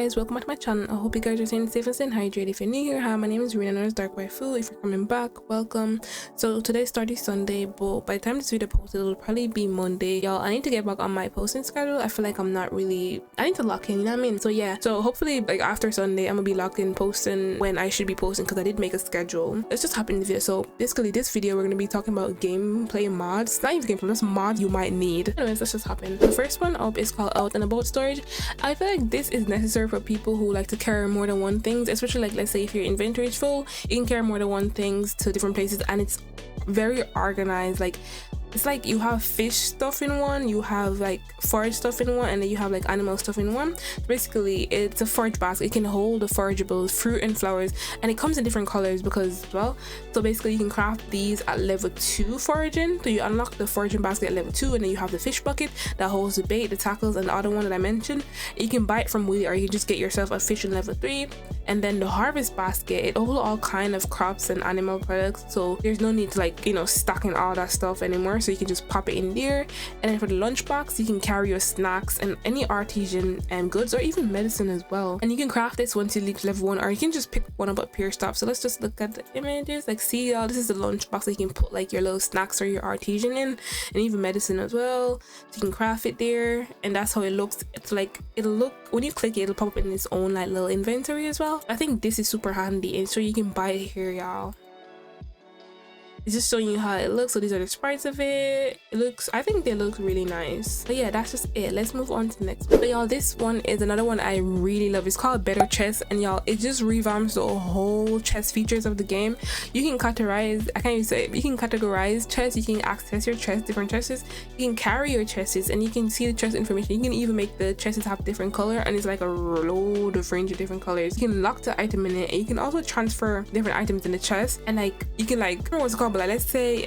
guys, welcome back to my channel. I hope you guys are staying safe and staying hydrated. If you're new here, hi, my name is Rina, known as Darkwaifu. If you're coming back, welcome. So today's Stardew Sunday, but by the time this video posted, it'll probably be Monday. Y'all, I need to get back on my posting schedule. I feel like I'm not really, I need to lock in, you know what I mean? So yeah, so hopefully like after Sunday, I'm gonna be locked in posting when I should be posting, because I did make a schedule. Let's just hop in the video. So basically this video, we're gonna be talking about gameplay mods. Not even gameplay, just mods you might need. Anyways, let's just hop in. The first one up is called Out and About Storage. I feel like this is necessary for people who like to carry more than one things, especially like, let's say if your inventory is full, you can carry more than one things to different places, and it's very organized. Like it's like you have fish stuff in one, you have like forage stuff in one, and then you have like animal stuff in one. Basically it's a forage basket. It can hold the forageables, fruit and flowers, and it comes in different colors because, well, so basically you can craft these at level 2 foraging. So you unlock the foraging basket at level 2, and then you have the fish bucket that holds the bait, the tackles, and the other one that I mentioned. You can buy it from Willy, or you can just get yourself a fish in level 3. And then the harvest basket, it holds all kind of crops and animal products, so there's no need to like, you know, stocking all that stuff anymore. So you can just pop it in there. And then for the lunchbox, you can carry your snacks and any artisan goods, or even medicine as well. And you can craft this once you reach level 1, or you can just pick one up at Pier Stop. So let's just look at the images. Like, see y'all, this is the lunchbox that you can put like your little snacks or your artisan in, and even medicine as well. So you can craft it there, and that's how it looks. It's like, it'll look, when you click it, it'll pop up in its own like little inventory as well. I think this is super handy, and so you can buy it here, y'all. It's just showing you how it looks. So these are the sprites of it. It looks, I think they look really nice. But yeah, that's just it. Let's move on to the next one. But y'all, this one is another one I really love. It's called Better Chest, and y'all, it just revamps the whole chest features of the game. You can categorize, I can't even say it, you can categorize chests, you can access your chest, different chests, you can carry your chests, and you can see the chest information. You can even make the chests have different color, and it's like a load of range of different colors. You can lock the item in it, and you can also transfer different items in the chest, and like you can like, I don't know what's it called, but like, let's say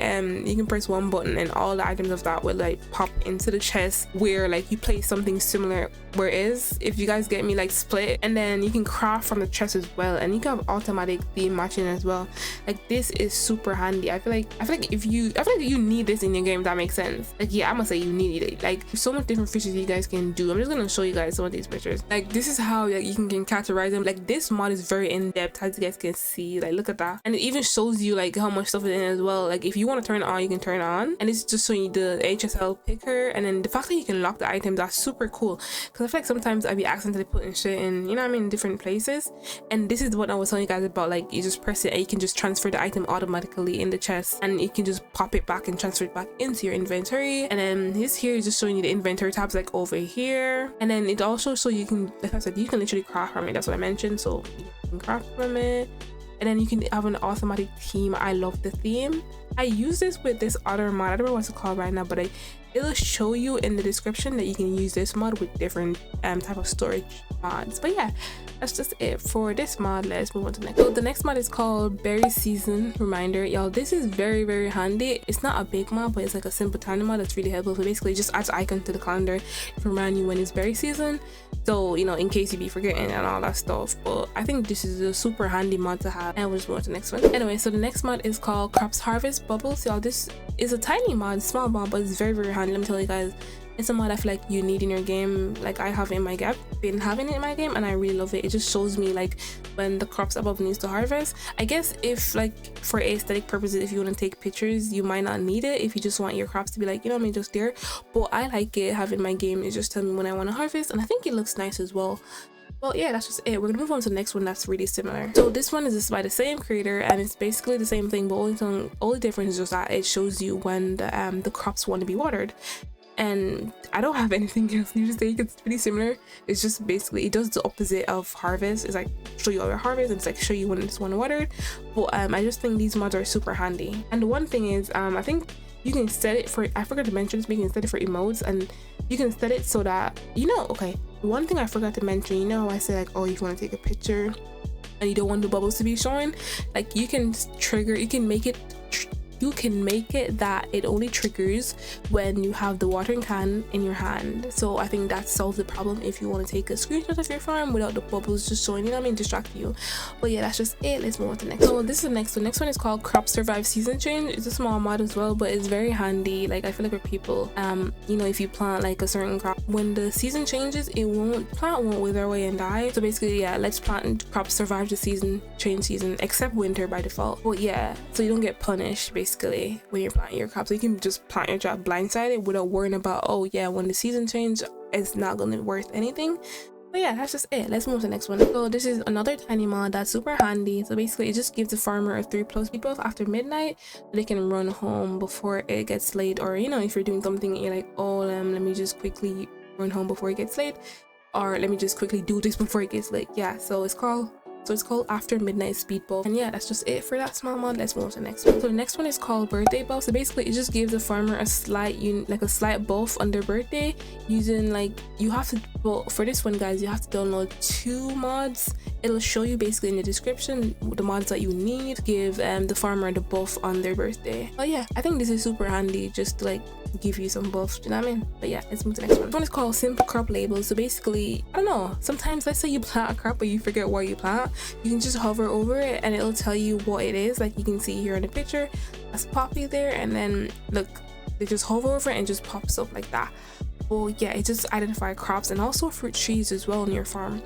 you can press one button and all the items of that will like pop into the chest where like you place something similar, whereas if you guys get me, like split. And then you can craft from the chest as well, and you can have automatic theme matching as well. Like this is super handy. I feel like you need this in your game, if that makes sense. Like yeah, I'm gonna say you need it. Like so much different features you guys can do. I'm just gonna show you guys some of these pictures. Like this is how like you can categorize them. Like this mod is very in-depth, as you guys can see. Like look at that, and it even shows you like how much stuff is in it as well. Like if you want to turn it on, you can turn it on, and it's just showing you the HSL picker. And then the fact that you can lock the items, that's super cool, because I feel like sometimes I'd be accidentally putting shit in, you know what I mean, different places. And this is what I was telling you guys about. Like you just press it and you can just transfer the item automatically in the chest, and you can just pop it back and transfer it back into your inventory. And then this here is just showing you the inventory tabs like over here. And then it also, so you can, like I said, you can literally craft from it. That's what I mentioned. So you can craft from it, and then you can have an automatic theme. I love the theme. I use this with this other mod, I don't know what it's called right now, but it'll show you in the description that you can use this mod with different type of storage mods. But yeah, that's just it for this mod. Let's move on to the next. So the next mod is called Berry Season Reminder. Y'all, this is very, very handy. It's not a big mod, but it's like a simple tiny mod that's really helpful. So basically it just adds icon to the calendar to remind you when it's berry season, so you know, in case you be forgetting and all that stuff. But I think this is a super handy mod to have, and we'll just move on to the next one. Anyway, so the next mod is called Crops Harvest Bubbles. Y'all, this is a tiny mod, small mod, but it's very, very handy. Let me tell you guys, it's a mod I feel like you need in your game. Like I have it in my game, been having it in my game, and I really love it. It just shows me like when the crops above needs to harvest. I guess if like for aesthetic purposes, if you want to take pictures, you might not need it if you just want your crops to be like, you know what I mean, just there. But I like it having my game. It just tells me when I want to harvest, and I think it looks nice as well. Well yeah, that's just it. We're gonna move on to the next one that's really similar. So this one is just by the same creator, and it's basically the same thing, but only difference is just that it shows you when the crops want to be watered. And I don't have anything else new to say. It's pretty similar. It's just basically it does the opposite of harvest. It's like show you all your harvest, and it's like show you when it's one watered. But I just think these mods are super handy. And the one thing is I think you can set it for, I forgot to mention this, but you can set it for emotes, and you can set it so that, you know, okay, one thing I forgot to mention, you know how I said like, oh, if you want to take a picture and you don't want the bubbles to be showing, like you can trigger, you can make it you can make it that it only triggers when you have the watering can in your hand. So I think that solves the problem if you want to take a screenshot of your farm without the bubbles just showing, you know what I mean, distract you. But yeah, that's just it. Let's move on to the next. So this is the next one. Next one is called Crop Survive Season Change. It's a small mod as well, but it's very handy. Like I feel like for people, you know, if you plant like a certain crop, when the season changes, plant won't wither away and die. So basically, yeah, let's plant crops survive the season change season, except winter by default. But yeah, so you don't get punished basically when you're planting your crops. So you can just plant your crop blindsided without worrying about, oh yeah, when the season change, it's not gonna be worth anything. But yeah, that's just it. Let's move to the next one. So this is another tiny mod that's super handy. So basically it just gives the farmer a 3+ speed buff after midnight, so they can run home before it gets late. Or you know, if you're doing something and you're like, oh let me just quickly run home before it gets late, or let me just quickly do this before it gets late. Yeah, so it's called After Midnight Speed Buff. And yeah, that's just it for that small mod. Let's move on to the next one. So the next one is called Birthday Buff. So basically it just gives the farmer a slight buff on their birthday using well, for this one guys, you have to download 2 mods. It'll show you basically in the description the mods that you need to give the farmer the buff on their birthday. But yeah, I think this is super handy just to like give you some buffs, do you know what I mean? But yeah, let's move to the next one. This one is called Simple Crop Labels. So basically, I don't know, sometimes let's say you plant a crop but you forget where you plant, you can just hover over it and it'll tell you what it is. Like you can see here in the picture, that's poppy there, and then look, they just hover over it and just pops up like that. Well yeah, it just identifies crops and also fruit trees as well on your farm,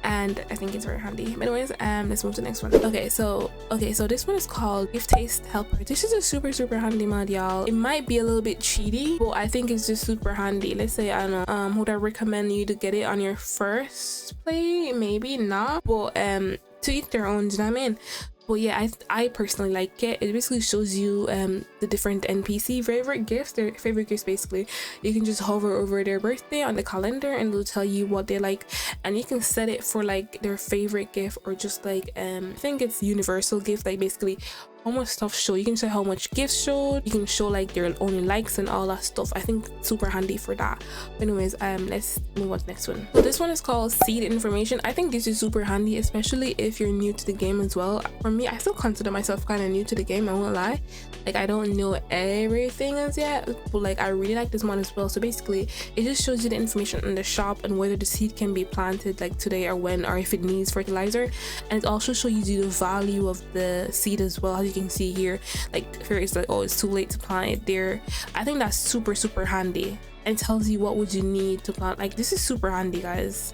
and I think it's very handy. But anyways, let's move to the next one. Okay, so this one is called Gift Taste Helper. This is a super handy mod, y'all. It might be a little bit cheaty, but I think it's just super handy. Let's say, I don't know, would I recommend you to get it on your first play? Maybe not, but to each their own, do you know what I mean? But yeah, I personally like it. It basically shows you the different NPC favorite gifts, their favorite gifts. Basically you can just hover over their birthday on the calendar and it'll tell you what they like, and you can set it for like their favorite gift, or just like I think it's universal gift, like basically how much stuff show. You can say how much gifts showed, you can show like their only likes and all that stuff. I think super handy for that. But anyways, let's move on to the next one. So this one is called Seed Information. I think this is super handy, especially if you're new to the game as well. For me, I still consider myself kind of new to the game, I won't lie. Like I don't know everything as yet, but like I really like this mod as well. So basically it just shows you the information on the shop and whether the seed can be planted like today or when, or if it needs fertilizer, and it also shows you the value of the seed as well. As you can see here, like here it's like, oh, it's too late to plant it there. I think that's super handy, and it tells you what would you need to plant. Like this is super handy, guys.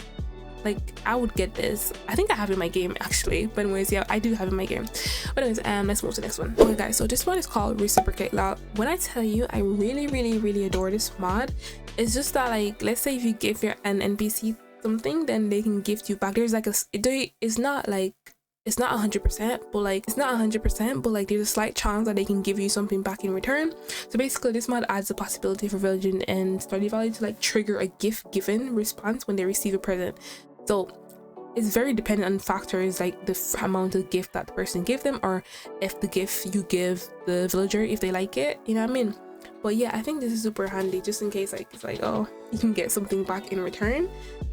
Like I would get this. I think I have it in my game actually, but anyways, yeah, I do have it in my game. But anyways, let's move to the next one. Okay guys, so this one is called Reciprocate. Now when I tell you I really adore this mod, it's just that like, let's say if you give an NPC something, then they can gift you back. There's like it's not 100%, but like there's a slight chance that they can give you something back in return. So basically this mod adds the possibility for villagers in Stardew Valley to like trigger a gift given response when they receive a present. So it's very dependent on factors like the amount of gift that the person gave them, or if the gift you give the villager, if they like it, you know what I mean? But yeah, I think this is super handy just in case like it's like, oh, you can get something back in return.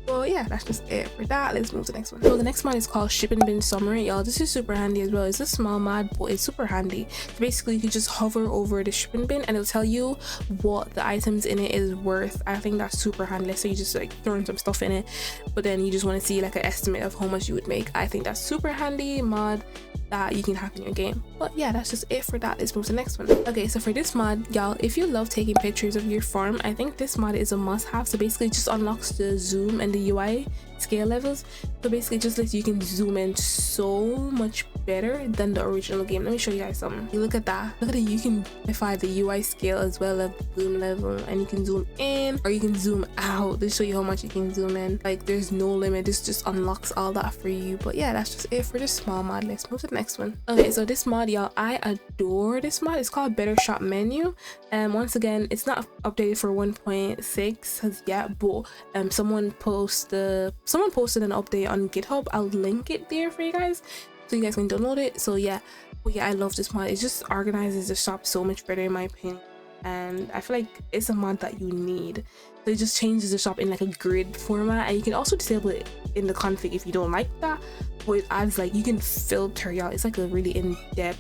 Well yeah, that's just it for that. Let's move to the next one. So the next mod is called Shipping Bin Summary, y'all. This is super handy as well. It's a small mod, but it's super handy. So basically you can just hover over the shipping bin and it'll tell you what the items in it is worth. I think that's super handy. Let's say you just like throwing some stuff in it, but then you just want to see like an estimate of how much you would make. I think that's super handy mod that you can have in your game. But yeah, that's just it for that. Let's move to the next one. Okay, so for this mod, y'all, if you love taking pictures of your farm, I think this mod is a must-have. So basically it just unlocks the zoom and the UI scale levels. So basically just lets you can zoom in so much better than the original game. Let me show you guys something. You look at that, look at it. You can modify the UI scale as well as the zoom level, and you can zoom in or you can zoom out to show you how much you can zoom in. Like there's no limit. This just unlocks all that for you. But yeah, that's just it for this small mod. Let's move to the next one. Okay, so this mod, y'all, I adore this mod. It's called Better Shop Menu, and once again it's not updated for 1.6 as yet, but someone posted an update on GitHub. I'll link it there for you guys so you guys can download it. So yeah, but yeah, I love this mod. It just organizes the shop so much better in my opinion, and I feel like it's a mod that you need. So it just changes the shop in like a grid format, and you can also disable it in the config if you don't like that. but it adds like you can filter, y'all. It's like a really in-depth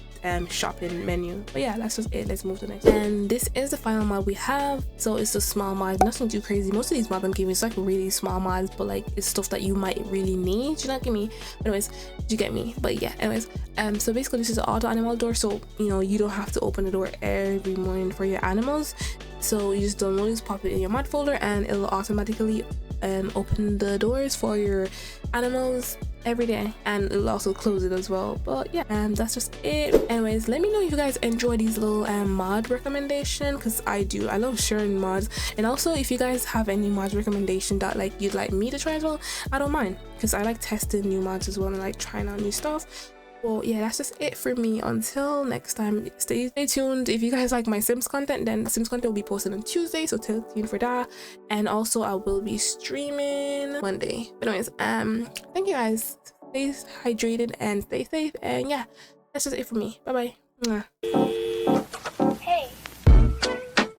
shopping menu. But yeah, that's just it. Let's move to the next. And this is the final mod we have. So it's a small mod, nothing too crazy. Most of these mods I'm giving is like really small mods, but like it's stuff that you might really need. You not get me? Anyways, you get me? But yeah, anyways, so basically this is an auto animal door, so you know you don't have to open the door every morning for your animals. So you just download this, pop it in your mod folder, and it'll automatically open the doors for your animals every day, and it'll also close it as well. But yeah, that's just it. Anyways, let me know if you guys enjoy these little mod recommendation, because I do. I love sharing mods. And also if you guys have any mods recommendation that like you'd like me to try as well, I don't mind, because I like testing new mods as well and like trying out new stuff. Well, yeah, that's just it for me. Until next time, stay tuned. If you guys like my Sims content, then Sims content will be posted on Tuesday, so stay tuned for that. And also I will be streaming Monday. But anyways, thank you guys. Stay hydrated and stay safe, and yeah, that's just it for me. Bye bye.